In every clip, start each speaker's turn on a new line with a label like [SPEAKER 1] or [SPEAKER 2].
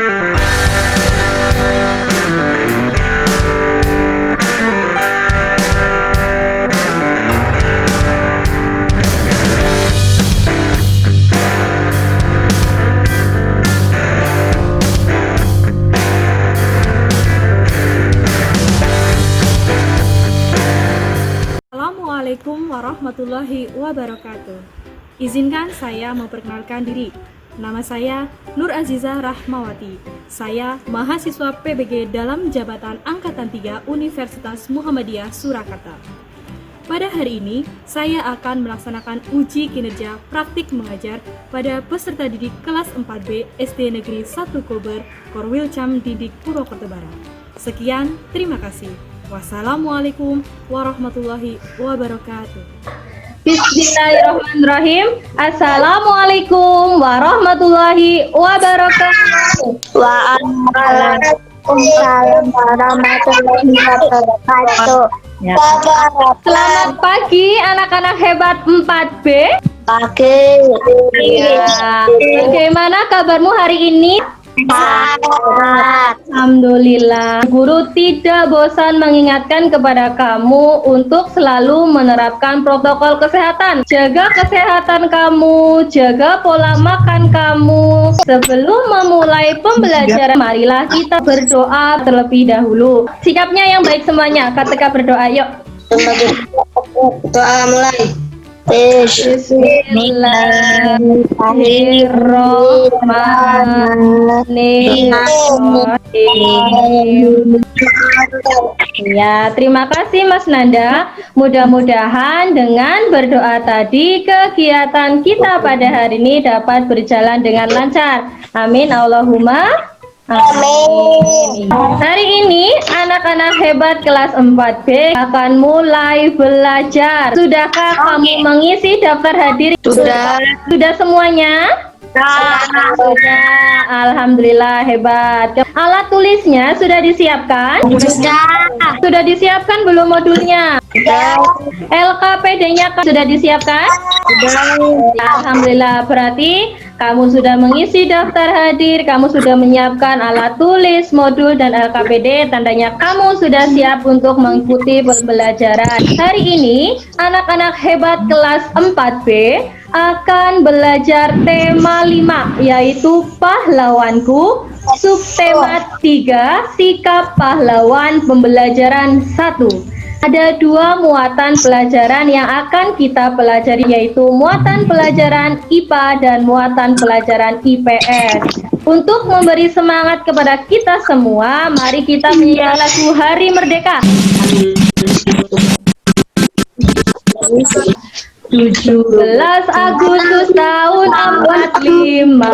[SPEAKER 1] Assalamualaikum warahmatullahi wabarakatuh. Izinkan saya memperkenalkan diri. Nama saya Nur Azizah Rahmawati. Saya mahasiswa PBG dalam Jabatan Angkatan 3 Universitas Muhammadiyah Surakarta. Pada hari ini, saya akan melaksanakan uji kinerja praktik mengajar pada peserta didik kelas 4B SD Negeri 1 Kober, Korwilcam Didik Purwokerto Barat. Sekian, terima kasih. Wassalamualaikum warahmatullahi wabarakatuh.
[SPEAKER 2] Bismillahirrahmanirrahim. Assalamualaikum warahmatullahi wabarakatuh.
[SPEAKER 3] Waalaikumsalam warahmatullahi wabarakatuh.
[SPEAKER 2] Selamat pagi anak-anak hebat 4B.
[SPEAKER 3] Pagi.
[SPEAKER 2] Ya, bagaimana kabarmu hari ini? Alhamdulillah. Guru tidak bosan mengingatkan kepada kamu untuk selalu menerapkan protokol kesehatan. Jaga kesehatan kamu, jaga pola makan kamu. Sebelum memulai pembelajaran, marilah kita berdoa terlebih dahulu. Sikapnya yang baik semuanya. Katakan berdoa, yuk.
[SPEAKER 3] Doa mulai.
[SPEAKER 2] Bismillahirrahmanirrahim. Ya, terima kasih Mas Nanda. Mudah-mudahan dengan berdoa tadi kegiatan kita pada hari ini dapat berjalan dengan lancar. Amin Allahumma amin. Hari ini anak-anak hebat kelas 4B akan mulai belajar. Sudahkah kamu mengisi daftar hadir?
[SPEAKER 3] Sudah.
[SPEAKER 2] Sudah semuanya? Sudah. Alhamdulillah hebat. Alat tulisnya sudah disiapkan? Sudah disiapkan belum modulnya? LKPD-nya sudah disiapkan? Alhamdulillah, berarti kamu sudah mengisi daftar hadir, kamu sudah menyiapkan alat tulis, modul, dan LKPD, tandanya kamu sudah siap untuk mengikuti pembelajaran. Hari ini, anak-anak hebat kelas 4B akan belajar tema 5, yaitu pahlawanku, subtema 3, sikap pahlawan, pembelajaran 1. Ada 2 muatan pelajaran yang akan kita pelajari, yaitu muatan pelajaran IPA dan muatan pelajaran IPS. Untuk memberi semangat kepada kita semua, mari kita menyanyikan lagu Hari Merdeka. 17 Agustus tahun 45,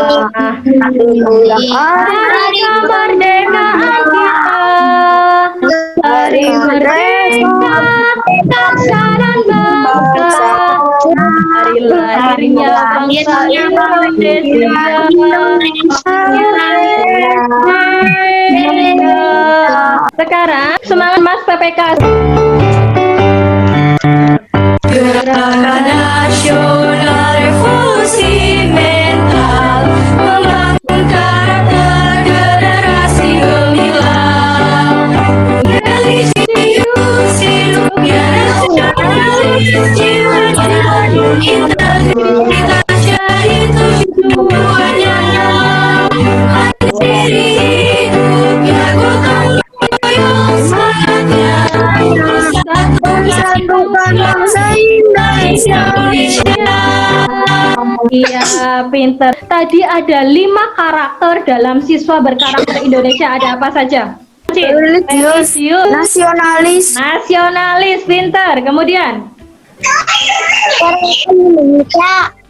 [SPEAKER 2] hari kemerdekaan kita. Hari merdeka, ketaksaran bangsa, hari lahirnya bangsa Indonesia. Sekarang semangat Mas PPK. Gerakan Nasional Revolusi Mental membangun karakter generasi gemilang. Religius, ideologi nasionalis, jiwa-jiwa integritas jadi tujuannya. Hati diri hidupnya gotong royong semangatnya. Iya, pinter. Tadi ada 5 karakter dalam siswa berkarakter Indonesia. Ada apa saja?
[SPEAKER 3] Religius, nasionalis,
[SPEAKER 2] pinter. Kemudian?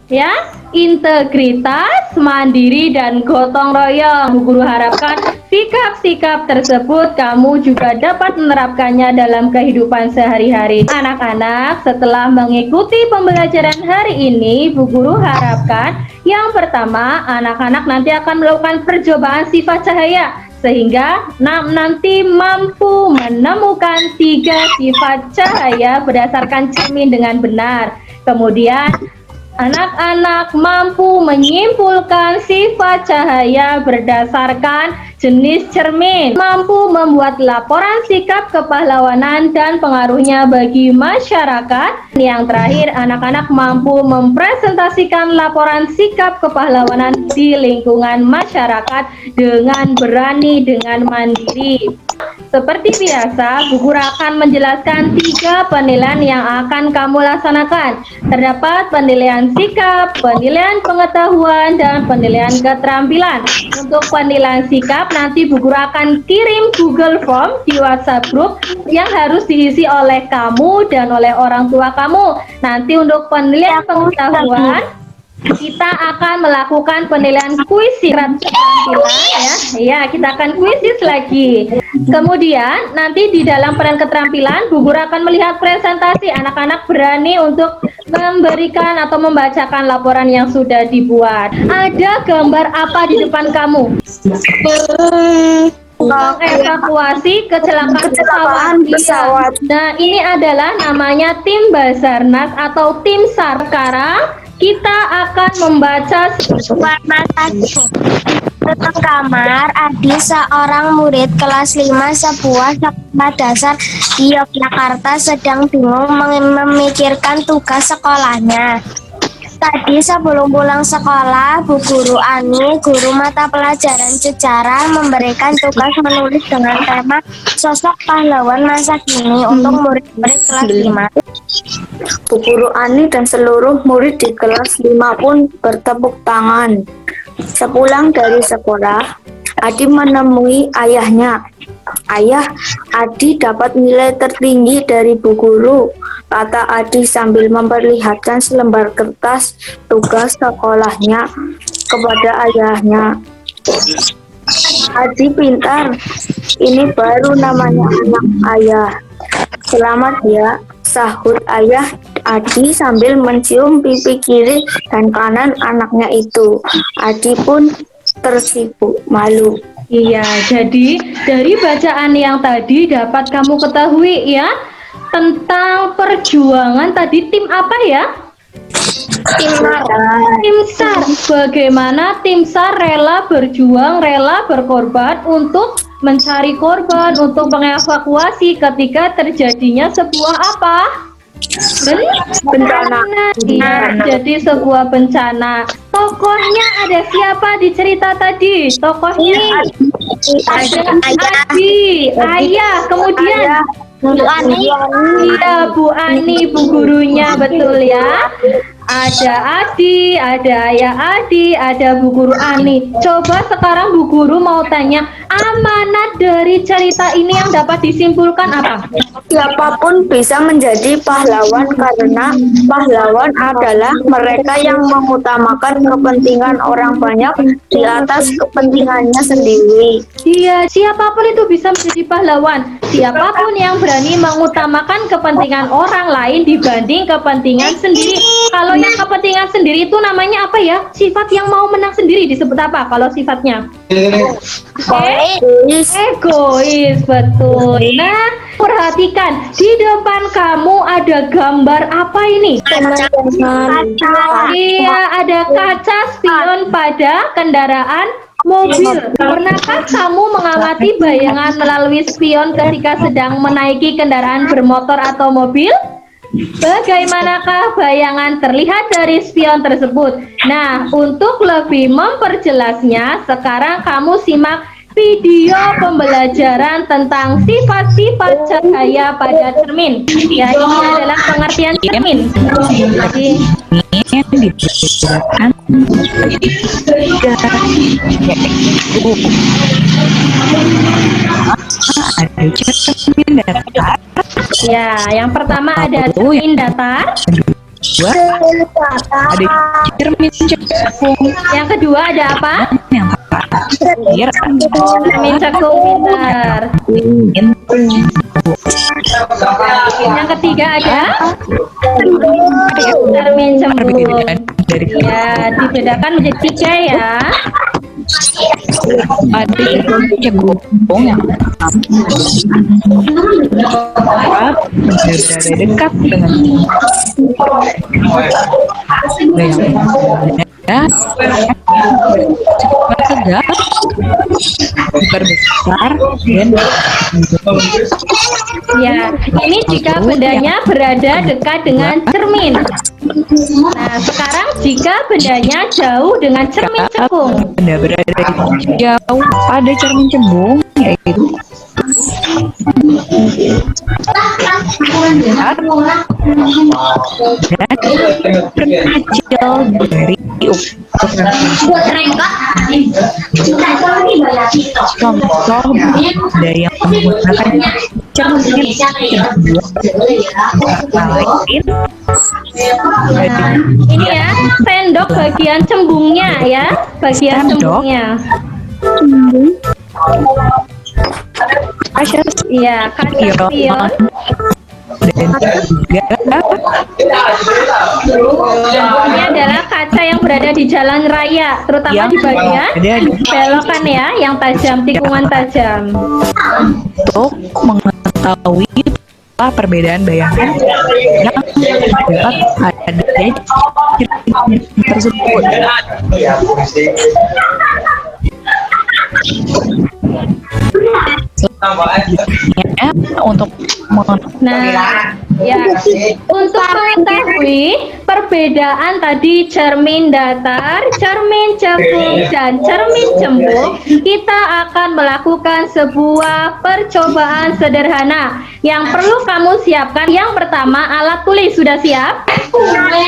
[SPEAKER 2] Ya, integritas, mandiri, dan gotong royong. Bu Guru harapkan sikap-sikap tersebut kamu juga dapat menerapkannya dalam kehidupan sehari-hari. Anak-anak, setelah mengikuti pembelajaran hari ini, Bu Guru harapkan yang pertama, anak-anak nanti akan melakukan percobaan sifat cahaya, sehingga nanti mampu menemukan 3 sifat cahaya berdasarkan cermin dengan benar. Kemudian Anak-anak mampu menyimpulkan sifat cahaya berdasarkan jenis cermin, mampu membuat laporan sikap kepahlawanan dan pengaruhnya bagi masyarakat. Yang terakhir, anak-anak mampu mempresentasikan laporan sikap kepahlawanan di lingkungan masyarakat dengan berani, dengan mandiri. Seperti biasa, Bu Guru akan menjelaskan 3 penilaian yang akan kamu laksanakan. Terdapat penilaian sikap, penilaian pengetahuan, dan penilaian keterampilan. Untuk penilaian sikap, nanti Bu Guru akan kirim Google Form di WhatsApp group yang harus diisi oleh kamu dan oleh orang tua kamu. Nanti untuk penilaian pengetahuan, kita akan melakukan penilaian kuisis keterampilan ya. Ya, kita akan kuisis lagi. Kemudian nanti di dalam penilaian keterampilan Bu Guru akan melihat presentasi, anak-anak berani untuk memberikan atau membacakan laporan yang sudah dibuat. Ada gambar apa di depan kamu? Evakuasi kecelakaan pesawat. Nah, ini adalah namanya tim Basarnas atau tim SAR. Sekarang kita akan membaca
[SPEAKER 3] Datang kamar Adi, seorang murid kelas 5 sebuah sekolah dasar di Yogyakarta, sedang bingung memikirkan tugas sekolahnya. Tadi sebelum pulang sekolah, Bu Guru Ani, guru mata pelajaran sejarah, memberikan tugas menulis dengan tema sosok pahlawan masa kini untuk murid-murid kelas 5. Bu Guru Ani dan seluruh murid di kelas 5 pun bertepuk tangan. Sepulang dari sekolah, Adi menemui ayahnya. Ayah, Adi dapat nilai tertinggi dari Bu Guru, kata Adi sambil memperlihatkan selembar kertas tugas sekolahnya kepada ayahnya. Adi pintar, ini baru namanya anak ayah. Selamat ya, sahut ayah Adi sambil mencium pipi kiri dan kanan anaknya itu. Adi pun tersipu malu.
[SPEAKER 2] Iya, jadi dari bacaan yang tadi dapat kamu ketahui ya tentang perjuangan tadi tim apa ya? Tim SAR. Bagaimana tim SAR rela berjuang, rela berkorban untuk mencari korban, untuk mengevakuasi ketika terjadinya sebuah apa? Bencana. Ya, jadi sebuah bencana. Tokohnya ada siapa di cerita tadi? Tokohnya ada Adi, ayah, kemudian Bu Ani. Iya, Bu Ani, Bu gurunya, betul ya. Ada Adi, ada ayah Adi, ada Bu Guru Ani. Coba sekarang Bu Guru mau tanya, amanat dari cerita ini yang dapat disimpulkan apa?
[SPEAKER 3] Siapapun bisa menjadi pahlawan karena pahlawan adalah mereka yang mengutamakan kepentingan orang banyak di atas kepentingannya sendiri.
[SPEAKER 2] Iya, siapapun itu bisa menjadi pahlawan. Siapapun yang berani mengutamakan kepentingan orang lain dibanding kepentingan sendiri. Kalau yang kepentingan sendiri itu namanya apa ya? Sifat yang mau menang sendiri disebut apa kalau sifatnya? Egois, betul. Nah, perhatikan, di depan kamu ada gambar apa ini? Iya, ada kaca spion pada kendaraan mobil. Pernahkah kamu mengamati bayangan melalui spion ketika sedang menaiki kendaraan bermotor atau mobil? Bagaimanakah bayangan terlihat dari spion tersebut? Nah, untuk lebih memperjelasnya, sekarang kamu simak video pembelajaran tentang sifat-sifat cahaya pada cermin. Ya, ini adalah pengertian cermin. Jadi,
[SPEAKER 4] yang diperlukan ada cermin datar.
[SPEAKER 2] ya, yang pertama ada cermin datar.
[SPEAKER 4] Dua, ada cermin cekung.
[SPEAKER 2] Yang kedua ada apa?
[SPEAKER 4] Yang terakhir
[SPEAKER 2] Cermin cekung, pintar. Yang ketiga ada cermin cembung.
[SPEAKER 4] dari
[SPEAKER 2] Ya, dibedakan menjadi 3 ya.
[SPEAKER 4] Ada cermin cekung yang berada dekat dengan tegak, berbesar dan
[SPEAKER 2] Ya, ini jika bendanya berada dekat dengan cermin. Nah, sekarang jika bendanya jauh dengan cermin cekung.
[SPEAKER 4] benda berada jauh pada cermin cembung, yaitu dan kecil dari ukuran contoh benda yang menggunakan cermin lain.
[SPEAKER 2] Nah, ini ya, sendok bagian cembungnya ya, bagian
[SPEAKER 4] Sendok?
[SPEAKER 2] cembungnya.
[SPEAKER 4] Kaca
[SPEAKER 2] Iya, kaca spion.
[SPEAKER 4] dan juga
[SPEAKER 2] Ini adalah kaca yang berada di jalan raya, terutama
[SPEAKER 4] yang
[SPEAKER 2] di bagian
[SPEAKER 4] ada di
[SPEAKER 2] belokan ya, yang tajam, tikungan tajam.
[SPEAKER 4] untuk mengetahui apa perbedaan bayangan yang dapat ada di cermin tersebut. Selanjutnya untuk
[SPEAKER 2] Nah, ya, untuk mengetahui perbedaan tadi cermin datar, cermin cekung, dan cermin cembung, kita akan melakukan sebuah percobaan sederhana yang perlu kamu siapkan. Yang pertama, alat tulis sudah siap?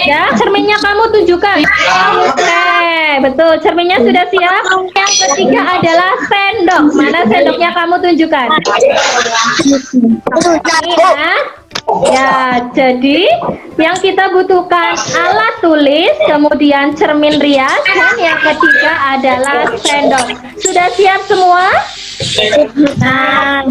[SPEAKER 2] Ya, cerminnya kamu tunjukkan. Oke, betul, cerminnya sudah siap. Yang ketiga adalah sendok. Mana sendoknya kamu tunjukkan? Ya, ya, jadi yang kita butuhkan alat tulis, kemudian cermin rias, dan yang ketiga adalah sendok. Sudah siap semua? Nah,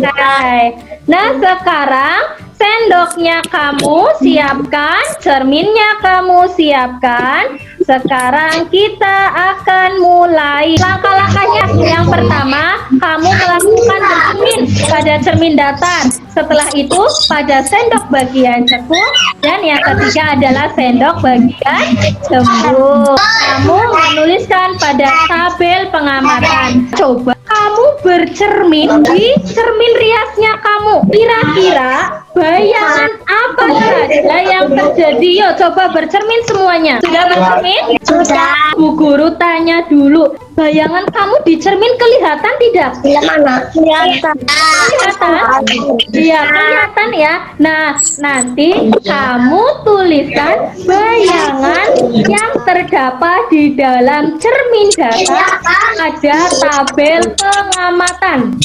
[SPEAKER 2] nah sekarang sendoknya kamu siapkan, cerminnya kamu siapkan. Sekarang kita akan mulai langkah-langkahnya. Yang pertama, kamu melakukan bercermin pada cermin datar. Setelah itu pada sendok bagian cekung, dan yang ketiga adalah sendok bagian cembung. Kamu menuliskan pada tabel pengamatan. Coba kamu bercermin di cermin riasnya kamu. Kira-kira bayangan apa saja yang terjadi? Yuk coba bercermin semuanya. Sudah bercermin?
[SPEAKER 3] Sudah.
[SPEAKER 2] Bu guru tanya dulu, bayangan kamu di cermin kelihatan tidak?
[SPEAKER 3] Kelihatan.
[SPEAKER 2] Kelihatan? Iya, kelihatan ya. Nah, nanti kamu tuliskan bayangan yang terdapat di dalam cermin data ada tabel pengamatan.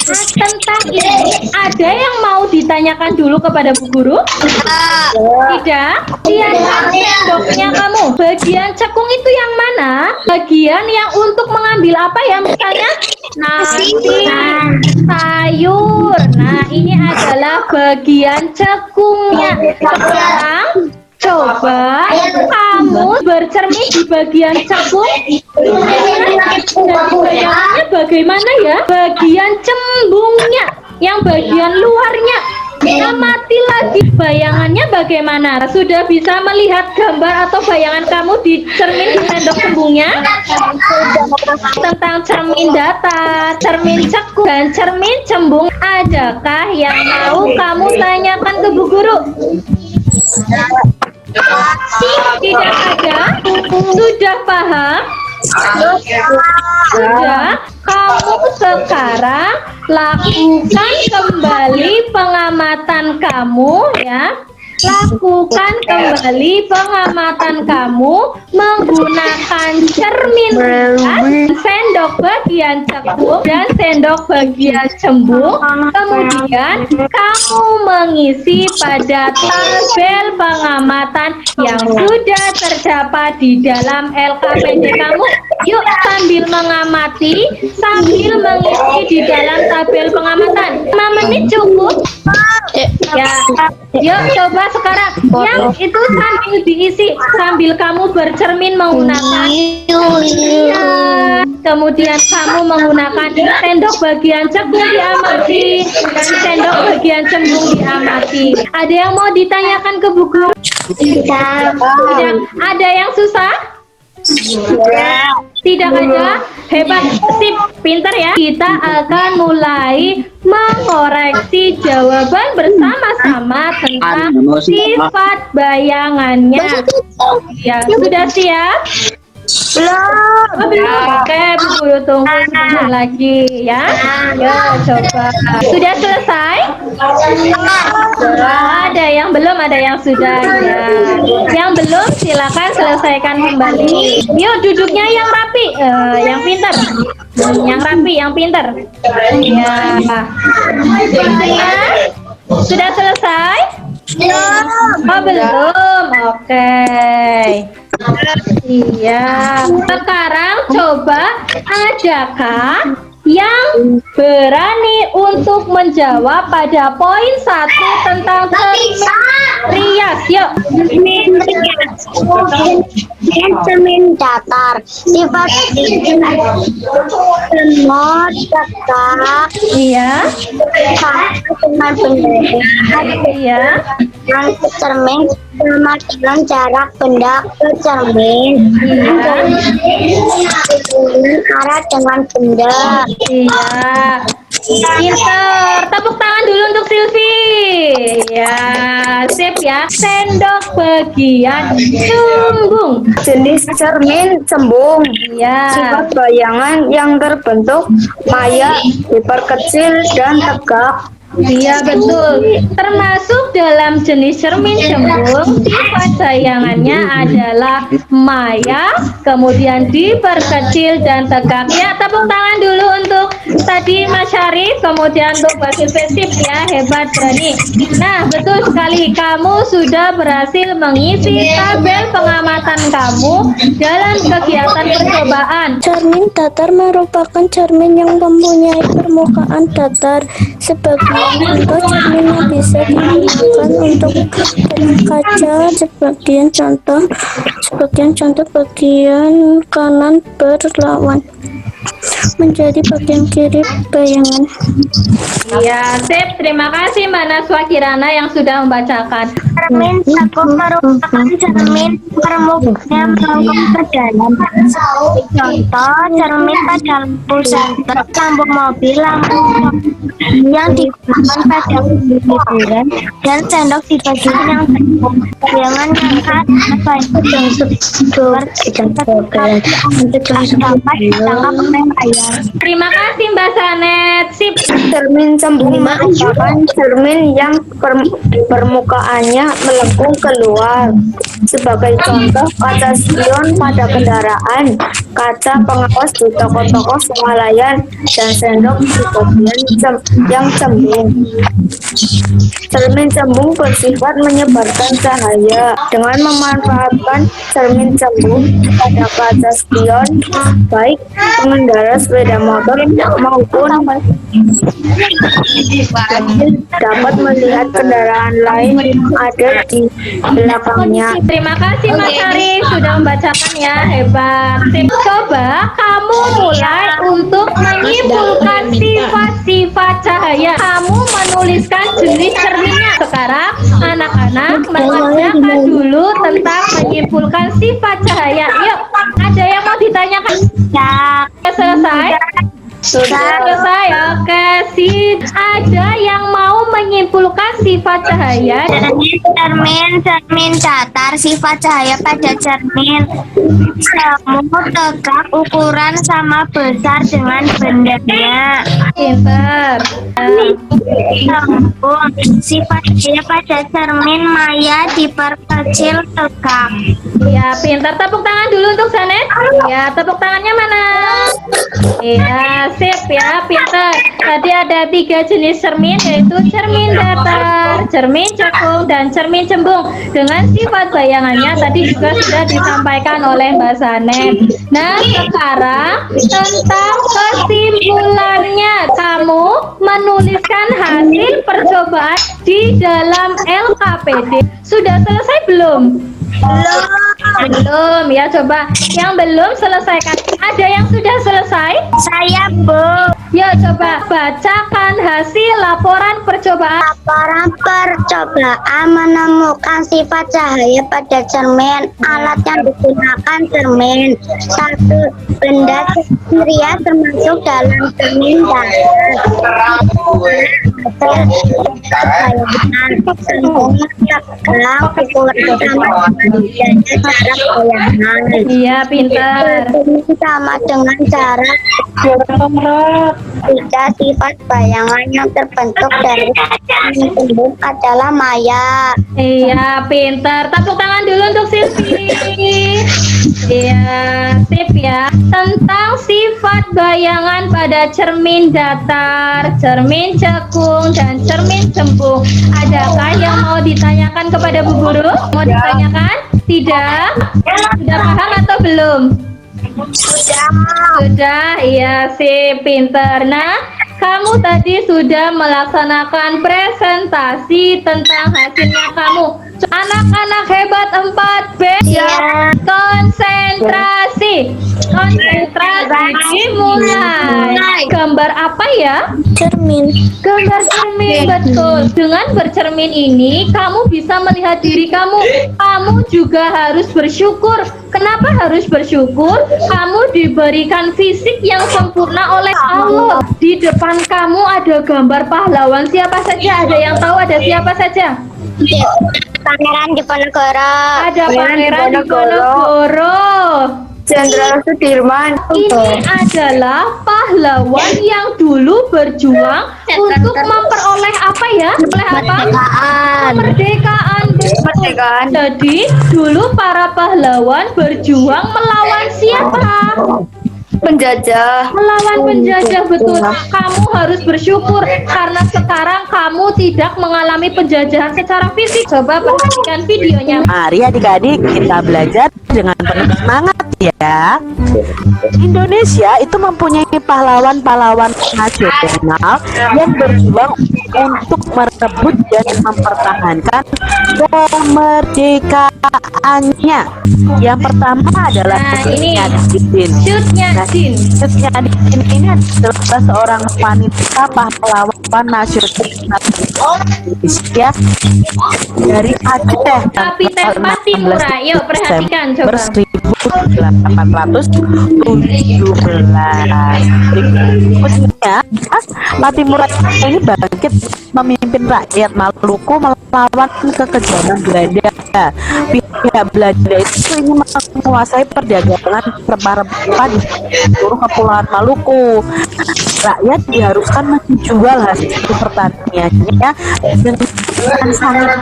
[SPEAKER 2] Nah, tentang ini ada yang mau ditanyakan dulu kepada Bu Guru? Tidak? Lihatkan sendoknya kamu. Bagian cekung itu yang mana? Bagian yang untuk mengambil apa ya? Misalnya nasi, sayur. Nah, ini adalah bagian cekungnya. Sekarang coba kamu bercermin di bagian cekung. Bayangannya bagaimana ya? Bagian cembungnya, yang bagian luarnya. Amati lagi bayangannya bagaimana. Sudah bisa melihat gambar atau bayangan kamu di cermin di sendok cembungnya? Tentang cermin datar, cermin cekung, dan cermin cembung, adakah yang mau kamu tanyakan ke Bu Guru? Tidak ada? Sudah paham? Sudah. Kamu sekarang lakukan kembali pengamatan kamu ya. Lakukan kembali pengamatan kamu menggunakan cermin rias, sendok bagian cekung, dan sendok bagian cembung. Kemudian kamu mengisi pada tabel pengamatan yang sudah terdapat di dalam LKPD kamu. Yuk sambil mengamati, sambil mengisi di dalam tabel pengamatan. 5 menit cukup? Ya, yuk coba sekarang yang itu sambil diisi sambil kamu bercermin menggunakan kemudian kamu menggunakan sendok bagian cembung diamati dan sendok bagian cembung diamati. Ada yang mau ditanyakan ke Bu Guru? Tidak. Ada yang susah? Tidak ada. Hebat, sip, pinter ya. Kita akan mulai mengoreksi jawaban bersama-sama tentang sifat bayangannya. Ya, sudah siap? Belum. Oke, Bu Guru tunggu sebentar lagi ya. Ayo coba. Sudah selesai? Ada yang belum, ada yang sudah ya. Yang belum silakan selesaikan kembali. Yuk duduknya yang rapi, yang pintar. Yang rapi, yang pintar. Ya. Semuanya sudah selesai? Oh, belum. Oke. Iya. Sekarang coba adakah yang berani untuk menjawab pada poin 1 tentang rias? Yuk.
[SPEAKER 3] Cermin datar, sifat lemot, tegak,
[SPEAKER 2] Iya.
[SPEAKER 3] dengan benda,
[SPEAKER 2] Iya.
[SPEAKER 3] dengan cermin sama dengan jarak benda ke cermin, arah dengan benda.
[SPEAKER 2] Iya. Pinter. Tepuk tangan dulu untuk Silvi. Ya, sip ya. Sendok bagian cembung.
[SPEAKER 5] Jenis cermin cembung.
[SPEAKER 2] Ya.
[SPEAKER 5] Sifat bayangan yang terbentuk maya, diperkecil dan tegak.
[SPEAKER 2] Iya betul. Termasuk dalam jenis cermin cembung, sifat bayangannya adalah maya, kemudian diperkecil dan tegak. Ya, tepuk tangan dulu untuk tadi Mas Syarif, kemudian untuk Mbak Silvesip ya, hebat berani. Nah, betul sekali. Kamu sudah berhasil mengisi tabel pengamatan kamu dalam kegiatan percobaan.
[SPEAKER 3] Cermin datar merupakan cermin yang mempunyai permukaan datar. Sebagian contoh cermin yang bisa digunakan untuk berkaca. Sebagian contoh bagian kanan berlawan menjadi bagian kiri bayangan.
[SPEAKER 2] Ya, sip. Terima kasih Mbak Naswa Kirana yang sudah membacakan.
[SPEAKER 3] Cermin cakung merupakan cermin permukaannya melengkung ke dalam. Contoh cermin pada lampu senter, lampu mobil, lampu yang digunakan pada hiburan, dan sendok di bagian yang terbuka. Bayangan yang dapat ditangkap oleh layar.
[SPEAKER 2] Terima kasih Mbak Sanet. Sip.
[SPEAKER 5] Cermin cembung merupakan cermin yang permukaannya melengkung keluar. Sebagai contoh, kaca spion pada kendaraan, kaca pengawas di toko-toko swalayan, dan sendok di bagian yang cembung. Cermin cembung bersifat menyebarkan cahaya. Dengan memanfaatkan cermin cembung pada kaca spion, baik pengendara sepeda motor maupun dapat melihat kendaraan lain yang ada di belakangnya.
[SPEAKER 2] Terima kasih Mas Arif sudah membacakan ya, hebat. Sip. Coba kamu mulai untuk menyimpulkan sifat-sifat cahaya. Kamu menuliskan jenis cerminnya. Sekarang anak-anak mengerjakan dulu tentang menyimpulkan sifat cahaya. Yuk, ada yang mau ditanyakan? Ya, selesai? Sudah selesai. Oke, sip. Ada yang mau menyimpulkan sifat cahaya?
[SPEAKER 3] Cermin datar, sifat cahaya pada cermin semu, tegak, ukuran sama besar dengan bendanya.
[SPEAKER 2] Pinter.
[SPEAKER 3] Sembung, sifat cahaya pada cermin maya, diperkecil, tegak.
[SPEAKER 2] Ya, pintar. Tepuk tangan dulu untuk Sanet. Ya, tepuk tangannya mana? Ya, sip ya, pintar. Tadi ada 3 jenis cermin, yaitu cermin datar, cermin cekung, dan cermin cembung. Dengan sifat bayangannya tadi juga sudah disampaikan oleh Mbak Sanet. Nah, sekarang tentang kesimpulannya. Kamu kamu menuliskan hasil percobaan di dalam LKPD. Sudah selesai belum? Belum ya, coba yang belum selesaikan. Ada yang sudah selesai?
[SPEAKER 3] Saya Bu.
[SPEAKER 2] Yuk coba bacakan hasil laporan percobaan.
[SPEAKER 3] Laporan percobaan menemukan sifat cahaya pada cermin. Alat yang digunakan cermin. 1. Benda cahaya termasuk dalam cermin datar. Tegang, ukuran sama dengan cara bayangan.
[SPEAKER 2] Iya, pintar.
[SPEAKER 3] Ini sama dengan cara jika sifat bayangan yang terbentuk dari tumbuh adalah maya.
[SPEAKER 2] Iya, pintar. Tepuk tangan dulu untuk Silvi. Iya, sip ya. Tentang sifat bayangan pada cermin datar, cermin cekung, dan cermin cembung. Adakah yang mau ditanyakan kepada Bu Guru? Mau ditanyakan? Tidak? Sudah paham atau belum? Sudah, iya sip, pinter. Nah, kamu tadi sudah melaksanakan presentasi tentang hasilnya kamu. Anak-anak hebat 4B, konsentrasi. Konsentrasi dimulai. Gambar apa ya?
[SPEAKER 3] Cermin.
[SPEAKER 2] Gambar cermin, betul. Dengan bercermin ini, kamu bisa melihat diri kamu. Kamu juga harus bersyukur. Kenapa harus bersyukur? Kamu diberikan fisik yang sempurna oleh Allah. Di depan kamu ada gambar pahlawan siapa saja? Ada yang tahu ada siapa saja?
[SPEAKER 3] Pangeran Diponegoro.
[SPEAKER 2] Ada Pangeran Diponegoro.
[SPEAKER 5] Jenderal Sudirman.
[SPEAKER 2] Ini adalah pahlawan yang dulu berjuang untuk memperoleh apa ya? Oleh apa? Kemerdekaan.
[SPEAKER 5] Kemerdekaan.
[SPEAKER 2] Jadi dulu para pahlawan berjuang melawan siapa?
[SPEAKER 5] Penjajah.
[SPEAKER 2] Melawan penjajah, betul. Kamu harus bersyukur karena sekarang kamu tidak mengalami penjajahan secara fisik. Coba perhatikan videonya.
[SPEAKER 6] Mari adik-adik kita belajar dengan penuh semangat ya. Indonesia itu mempunyai pahlawan-pahlawan nasional yang berjuang untuk merebut dan mempertahankan kemerdekaannya. Yang pertama adalah
[SPEAKER 2] ini
[SPEAKER 6] Adidin.
[SPEAKER 2] shootnya Din.
[SPEAKER 6] Shootnya Adidin ini adalah seorang wanita pahlawan nasional Indonesia dari Aceh.
[SPEAKER 2] Kapiten Patimura, yuk perhatikan coba.
[SPEAKER 6] 1817. Berikutnya, Patimura ini bangkit memimpin rakyat Maluku melawan kekejaman Belanda. Pihak Belanda itu ingin menguasai perdagangan rempah-rempah di seluruh kepulauan Maluku. Rakyat diharuskan menjual hasil pertaniannya dengan sangat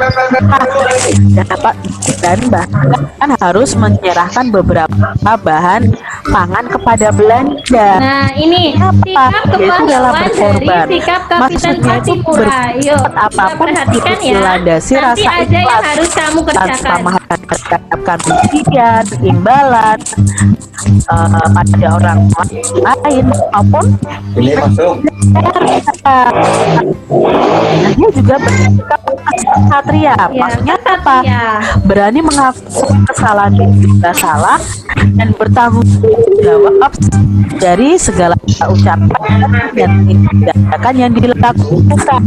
[SPEAKER 6] dapat dan bahkan harus menyerahkan beberapa bahan pangan kepada Belanda.
[SPEAKER 2] Nah, ini sikap kepahlawan dari sikap Kapiten Patimura. Yuk,
[SPEAKER 6] apapun
[SPEAKER 2] perhatikan ya.
[SPEAKER 6] dilandasi
[SPEAKER 2] Nanti
[SPEAKER 6] rasa
[SPEAKER 2] ada yang
[SPEAKER 6] ikhlas
[SPEAKER 2] harus kamu
[SPEAKER 6] tanpa
[SPEAKER 2] kerjakan.
[SPEAKER 6] mengharapkan pujian, imbalan pada orang lain maupun dia juga bersikap satria. Maksudnya apa? Berani mengakui kesalahan jika salah dan bertanggung jawab dari segala ucapan dan tindakan yang dilakukan.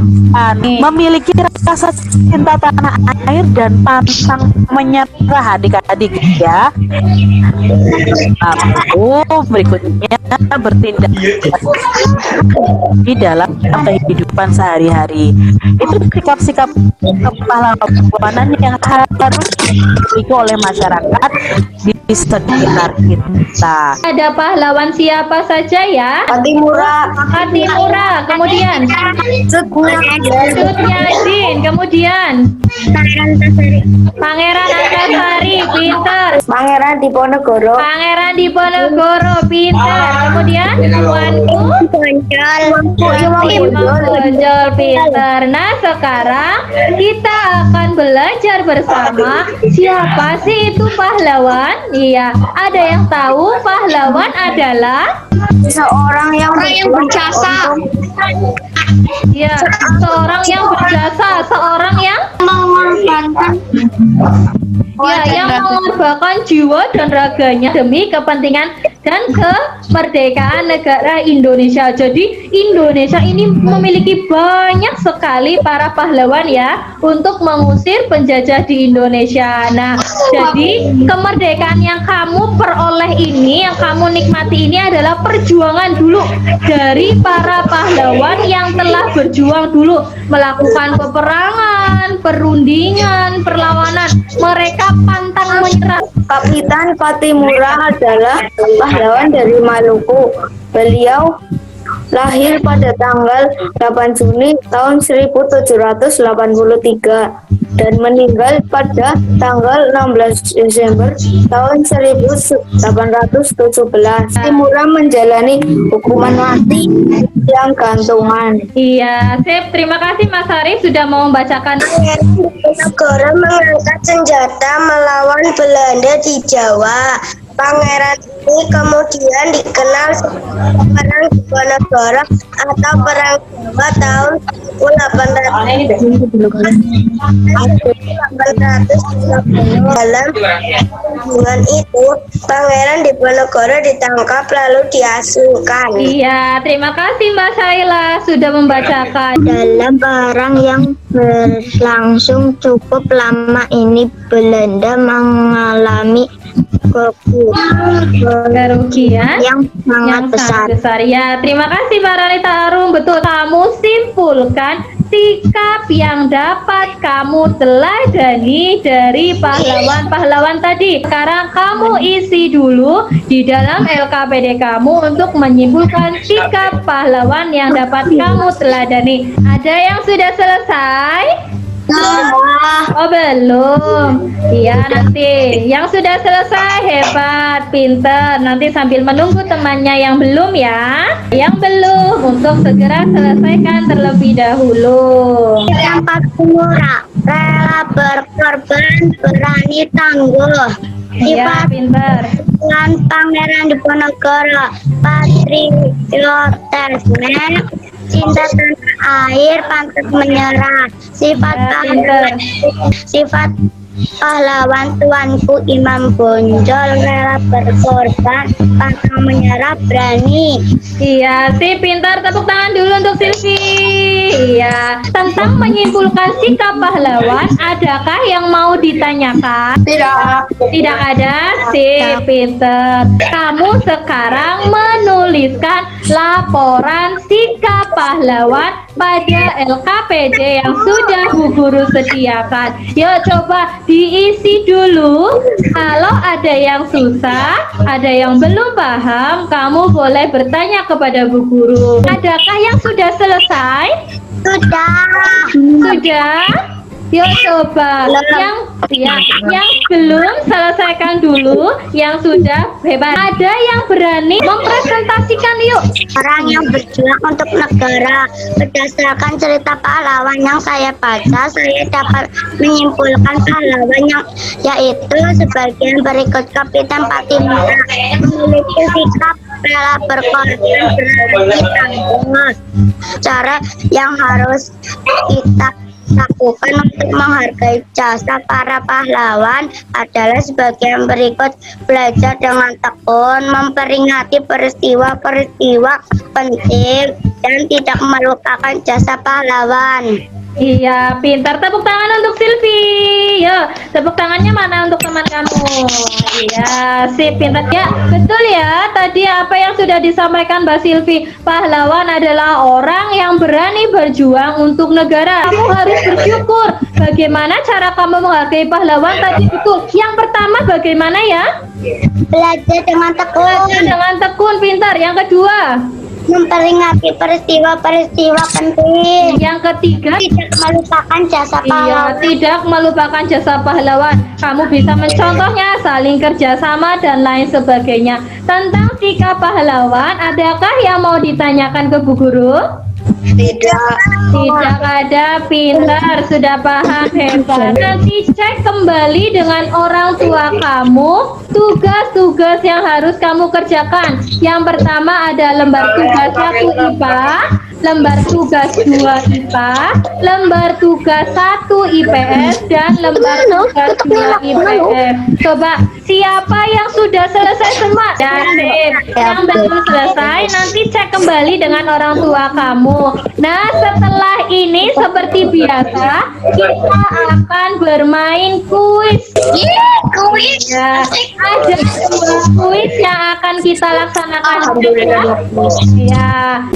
[SPEAKER 6] Memiliki rasa cinta tanah air dan pantang menyerah adik-adik ya. Lalu berikutnya bertindak di dalam kehidupan sehari-hari. Itu sikap-sikap kepahlawanan yang harus dimiliki oleh masyarakat di sekitar kita.
[SPEAKER 2] Ada pahlawan siapa saja ya?
[SPEAKER 5] Patimura.
[SPEAKER 2] Patimura, kemudian Sutnya Din, kemudian Pangeran Antasari, pinter.
[SPEAKER 5] Pangeran Diponegoro.
[SPEAKER 2] Pangeran Diponegoro, pinter. Kemudian Tuanku Imam Bonjol, pinter. Nah, sekarang kita akan belajar bersama siapa sih itu pahlawan? Iya, ada yang tahu pahlawan adalah
[SPEAKER 5] Seorang yang berjasa
[SPEAKER 2] Ya, seorang yang berjasa, seorang yang
[SPEAKER 3] Mengorbankan
[SPEAKER 2] yang mengorbankan jiwa dan raganya demi kepentingan dan kemerdekaan negara Indonesia. Jadi Indonesia ini memiliki banyak sekali para pahlawan ya untuk mengusir penjajah di Indonesia. Nah, jadi kemerdekaan yang kamu peroleh ini, yang kamu nikmati ini adalah perjuangan dulu dari para pahlawan yang telah berjuang dulu melakukan peperangan, perundingan, perlawanan. Mereka pantang menyerah.
[SPEAKER 5] Kapitan Patimura adalah pahlawan dari Maluku. Beliau lahir pada tanggal 8 Juni tahun 1783 dan meninggal pada tanggal 16 Desember tahun 1817. Patimura menjalani hukuman mati yang gantungan.
[SPEAKER 2] Iya, sip. Terima kasih Mas Arif sudah mau membacakan.
[SPEAKER 3] negara mengangkat senjata melawan Belanda di Jawa. Pangeran ini kemudian dikenal sebagai Perang Diponegoro atau Perang Jawa tahun 1830. Dalam perundingan itu, Pangeran Diponegoro ditangkap lalu diasingkan.
[SPEAKER 2] Iya, terima kasih Mbak Syaila sudah membacakan.
[SPEAKER 3] Dalam perang yang berlangsung cukup lama ini, Belanda mengalami
[SPEAKER 2] Kerugian
[SPEAKER 3] yang sangat besar.
[SPEAKER 2] Ya, terima kasih Mbak Ranita Arum. Betul, kamu simpulkan sikap yang dapat kamu teladani dari pahlawan-pahlawan tadi. Sekarang kamu isi dulu di dalam LKPD kamu untuk menyimpulkan sikap pahlawan yang dapat kamu teladani. Ada yang sudah selesai? Oh belum. Iya nanti yang sudah selesai hebat, pinter. Nanti sambil menunggu temannya yang belum ya. Yang belum untuk segera selesaikan terlebih dahulu.
[SPEAKER 3] Yang Patimura rela berkorban, berani tangguh.
[SPEAKER 2] Iya pinter.
[SPEAKER 3] Dengan Pangeran Diponegoro, patriotisme, cinta tanah air, pantas menyerah. Sifat pahlawan tuanku Imam Bonjol, rela berkorban, pantang menyerah, berani.
[SPEAKER 2] Iya sih pintar, tepuk tangan dulu untuk Silvi. Iya, tentang menyimpulkan sikap pahlawan, adakah yang mau ditanyakan? Tidak ada. Sip, pintar. Kamu sekarang menuliskan laporan sikap pahlawan pada LKPD yang sudah Bu Guru sediakan. Yuk coba diisi dulu. Kalau ada yang susah, ada yang belum paham, kamu boleh bertanya kepada Bu Guru. Adakah yang sudah selesai? Sudah? Yuk coba yang belum selesaikan dulu, yang sudah hebat. Ada yang berani mempresentasikan yuk.
[SPEAKER 3] Orang yang berjuang untuk negara. Berdasarkan cerita pahlawan yang saya baca, saya dapat menyimpulkan pahlawan yang yaitu sebagian berikut. Kapitan Patimura memiliki sikap rela berkorban, berani tangguh. Cara yang harus kita lakukan untuk menghargai jasa para pahlawan adalah sebagian berikut: belajar dengan tekun, memperingati peristiwa-peristiwa penting, dan tidak melupakan jasa pahlawan.
[SPEAKER 2] Iya, pintar. Tepuk tangan untuk Silvi. Yo, tepuk tangannya mana untuk teman kamu? Iya, sip, pintar. Ya, betul ya. Tadi apa yang sudah disampaikan Mbak Silvi, pahlawan adalah orang yang berani berjuang untuk negara. Kamu harus bersyukur. Bagaimana cara kamu menghargai pahlawan tadi? Betul. Yang pertama bagaimana ya?
[SPEAKER 3] Belajar dengan tekun.
[SPEAKER 2] Belajar dengan tekun, pintar. Yang kedua,
[SPEAKER 3] memperingati peristiwa-peristiwa penting.
[SPEAKER 2] yang ketiga,
[SPEAKER 3] Tidak melupakan jasa
[SPEAKER 2] iya,
[SPEAKER 3] pahlawan.
[SPEAKER 2] tidak melupakan jasa pahlawan. Kamu bisa mencontohnya, saling kerjasama dan lain sebagainya. Tentang sikap pahlawan, adakah yang mau ditanyakan ke Bu Guru?
[SPEAKER 5] Tidak.
[SPEAKER 2] Tidak ada, pintar, sudah paham, hebat. Nanti cek kembali dengan orang tua kamu tugas-tugas yang harus kamu kerjakan. Yang pertama ada lembar tugas 1 IPA, lembar tugas 2 IPA, lembar tugas 1 IPS, dan lembar tugas 2 IPS. Coba, siapa yang sudah selesai semua? Jasip. Yang belum selesai, nanti cek kembali dengan orang tua kamu. Nah, setelah ini seperti biasa, kita akan bermain kuis. Ya, ada 2 kuis yang akan kita laksanakan. Ya.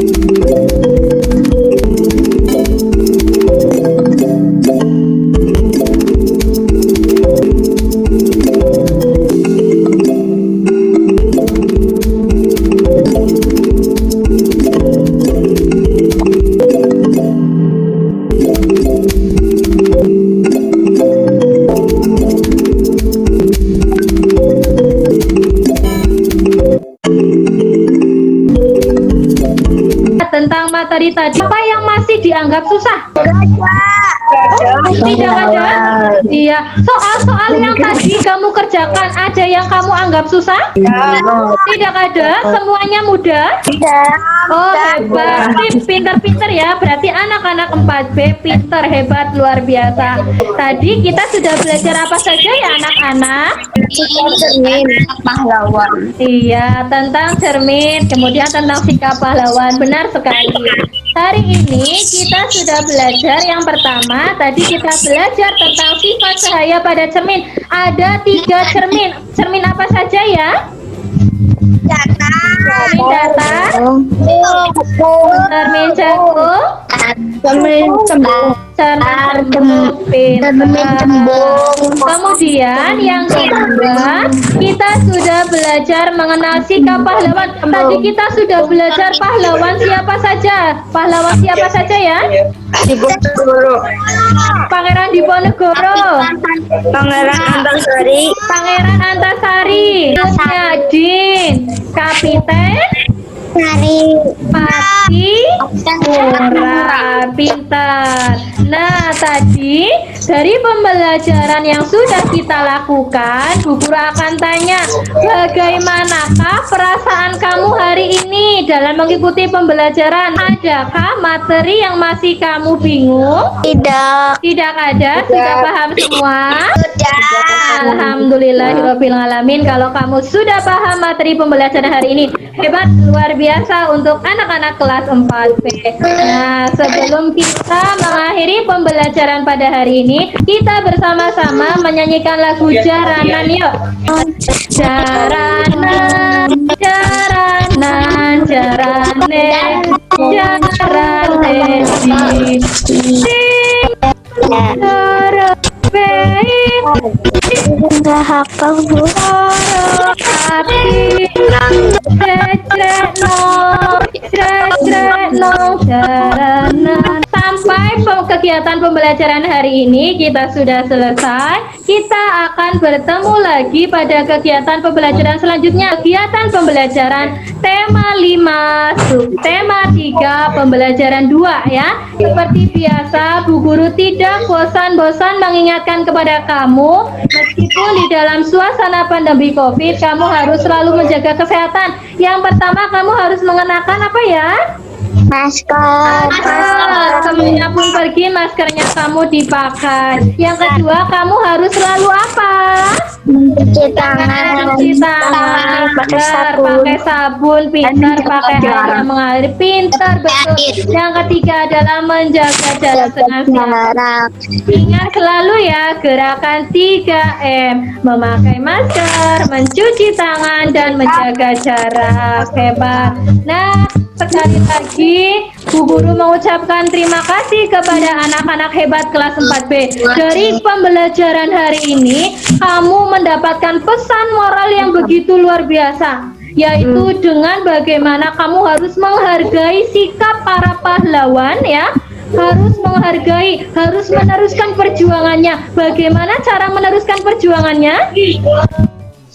[SPEAKER 2] Tentang materi tadi, apa yang masih dianggap susah? Tidak ada. Iya. Soal-soal yang tadi kamu kerjakan, ada yang kamu anggap susah? Tidak ada. Semuanya mudah? Oh, hebat. Pinter-pinter ya. Berarti anak-anak 4B pinter, hebat, luar biasa. Tadi kita sudah belajar apa saja ya anak-anak?
[SPEAKER 3] Cermin pahlawan.
[SPEAKER 2] Iya, tentang cermin, kemudian tentang sikap pahlawan. Benar sekali. Hari ini kita sudah belajar yang pertama, tadi kita belajar tentang sifat cahaya pada cermin. Ada 3 cermin. Cermin apa saja ya? Cermin datar, cermin cekung,
[SPEAKER 3] Cermin cembung.
[SPEAKER 2] cermin cembung. Kemudian yang kedua, kita sudah belajar mengenal sikap pahlawan. Tadi kita sudah belajar pahlawan siapa saja? Pahlawan siapa saja ya? Pangeran Diponegoro,
[SPEAKER 5] Pangeran Antasari,
[SPEAKER 2] Pangeran Antasari, Din, Kapiten Pati Murah, pintar. Nah, tadi dari pembelajaran yang sudah kita lakukan, Bu Guru akan tanya, bagaimanakah perasaan kamu hari ini dalam mengikuti pembelajaran? Adakah materi yang masih kamu bingung?
[SPEAKER 3] Tidak.
[SPEAKER 2] Tidak ada, sudah paham semua? Alhamdulillahirabbil alamin. Kalau kamu sudah paham materi pembelajaran hari ini, hebat, luar biasa untuk anak-anak kelas 4B. Nah, sebelum kita mengakhiri pembelajaran pada hari ini, kita bersama-sama menyanyikan lagu Jaranan yuk. Jaranan, jaranan, jarane, jarane,
[SPEAKER 3] Enggak hafal, Bu.
[SPEAKER 2] Sampai kegiatan pembelajaran hari ini kita sudah selesai. Kita akan bertemu lagi pada kegiatan pembelajaran selanjutnya. Kegiatan pembelajaran tema 5, subtema 3, pembelajaran 2 ya. Seperti biasa, Bu Guru tidak bosan-bosan mengingatkan kepada kamu, meskipun di dalam suasana pandemi COVID, kamu harus selalu menjaga kesehatan. Yang pertama, kamu harus mengenakan apa ya?
[SPEAKER 3] Masker.
[SPEAKER 2] Temennya pun pergi, maskernya kamu dipakai. Yang kedua, kamu harus selalu apa?
[SPEAKER 3] Mencuci tangan.
[SPEAKER 2] Cuci tangan, pakai sabun, pintar, pakai air yang mengalir, pintar, betul. Yang ketiga adalah menjaga jarak dengan
[SPEAKER 3] Jarak.
[SPEAKER 2] Ingat selalu ya gerakan 3M, memakai masker, mencuci tangan, dan menjaga jarak. Hebat. Nah, sekali lagi Bu Guru mengucapkan terima kasih kepada anak-anak hebat kelas 4B. Dari pembelajaran hari ini, kamu mendapatkan pesan moral yang begitu luar biasa, yaitu dengan bagaimana kamu harus menghargai sikap para pahlawan ya. Harus menghargai, harus meneruskan perjuangannya. Bagaimana cara meneruskan perjuangannya?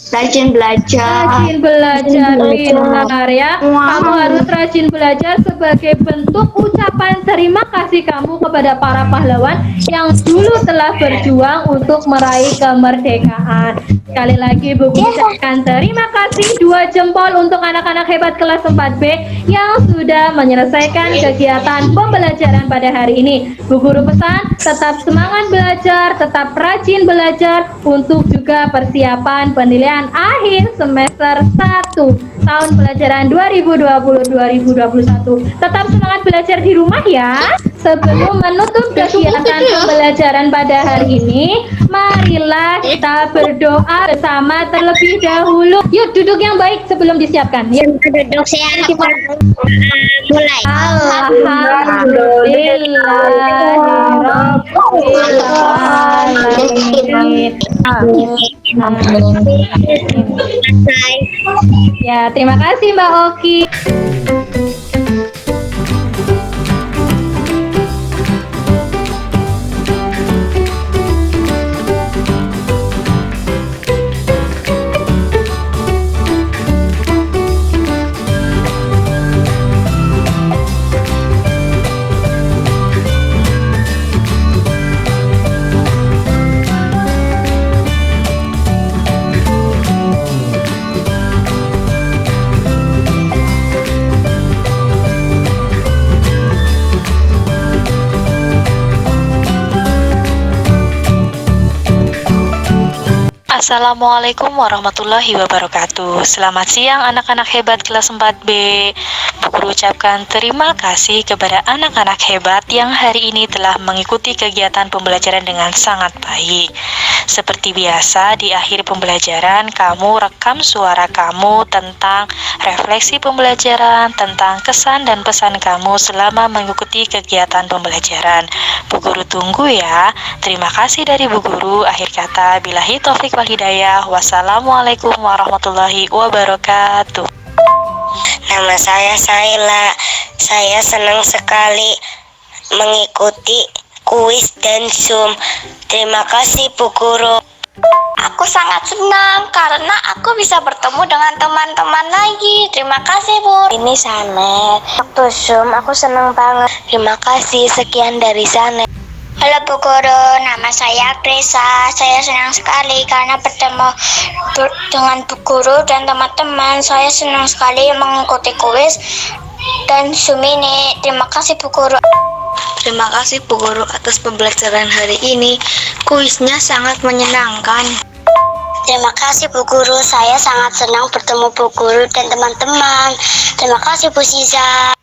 [SPEAKER 5] Rajin belajar.
[SPEAKER 2] Rajin belajar, pintar ya. Kamu harus rajin belajar sebagai bentuk ucapan terima kasih kamu kepada para pahlawan yang dulu telah berjuang untuk meraih kemerdekaan. Sekali lagi Bu Guru ucapkan terima kasih 2 jempol untuk anak-anak hebat kelas 4B yang sudah menyelesaikan kegiatan pembelajaran pada hari ini. Bu Guru pesan tetap semangat belajar, tetap rajin belajar untuk juga persiapan penilaian akhir semester 1 tahun pelajaran 2020-2021. Tetap semangat belajar di rumah ya. Sebelum menutup kegiatan pembelajaran pada hari ini, marilah kita berdoa bersama terlebih dahulu. Yuk duduk yang baik sebelum disiapkan. Yuk.
[SPEAKER 3] Duduk siap kita mulai.
[SPEAKER 2] Ya, terima kasih Mbak Oki.
[SPEAKER 7] Assalamualaikum warahmatullahi wabarakatuh. Selamat siang anak-anak hebat kelas 4B. Bu Guru ucapkan terima kasih kepada anak-anak hebat yang hari ini telah mengikuti kegiatan pembelajaran dengan sangat baik. Seperti biasa, di akhir pembelajaran kamu rekam suara kamu tentang refleksi pembelajaran, tentang kesan dan pesan kamu selama mengikuti kegiatan pembelajaran. Bu Guru tunggu ya. Terima kasih dari Bu Guru. Akhir kata, billahi taufik wal hidayah. Wassalamualaikum warahmatullahi wabarakatuh.
[SPEAKER 3] Nama saya Saila. Saya senang sekali mengikuti kuis dan Zoom. Terima kasih Bu Guru. Aku sangat senang karena aku bisa bertemu dengan teman-teman lagi. Terima kasih Bu. Ini Sanet. Waktu Zoom aku senang banget. Terima kasih. Sekian dari Sanet. Halo Bu Guru, nama saya Gresa. Saya senang sekali karena bertemu dengan Bu Guru dan teman-teman. Saya senang sekali mengikuti kuis dan Zoom ini. Terima kasih Bu Guru.
[SPEAKER 5] Terima kasih Bu Guru atas pembelajaran hari ini. Kuisnya sangat menyenangkan.
[SPEAKER 3] Terima kasih Bu Guru. Saya sangat senang bertemu Bu Guru dan teman-teman. Terima kasih Bu Siza.